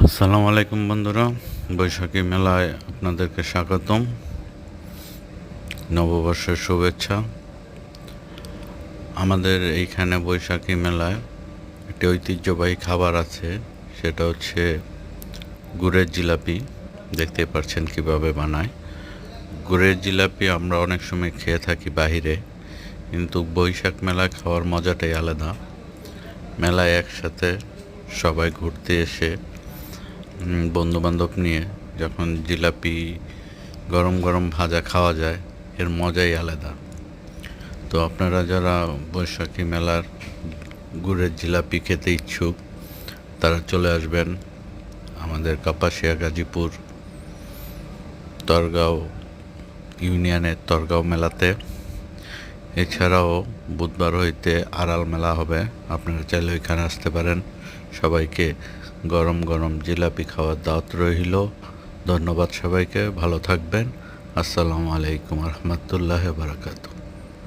আসসালামু আলাইকুম বন্ধুরা, বৈশাখী মেলায় আপনাদেরকে স্বাগতম। নববর্ষের শুভেচ্ছা। আমাদের এইখানে বৈশাখী মেলায় একটি ঐতিহ্যবাহী খাবার আছে, সেটা হচ্ছে গুড়ের জিলাপি। দেখতে পাচ্ছেন কিভাবে বানায়। গুড়ের জিলাপি আমরা অনেক সময় খেয়ে থাকি বাহিরে, কিন্তু বৈশাখ মেলায় খাওয়ার মজাটাই আলাদা। মেলায় একসাথে সবাই ঘুরতে এসে বন্ধুবান্ধব নিয়ে যখন জিলাপি গরম গরম ভাজা খাওয়া যায়, এর মজাই আলাদা। তো আপনারা যারা বৈশাখী মেলার গুড়ের জিলাপি খেতে ইচ্ছুক, তারা চলে আসবেন আমাদের কাপাসিয়া গাজীপুর তরগাঁও ইউনিয়নের তরগাঁও মেলাতে। এছাড়াও বুধবার হইতে আড়াল মেলা হবে, আপনারা চাইলে ওইখানে আসতে পারেন। সবাইকে গরম গরম জিলাপি খাওয়ার দাওয়াত রইল। ধন্যবাদ সবাইকে, ভালো থাকবেন। আসসালামু আলাইকুম রহমতুল্লাহ বারাকাতুহু।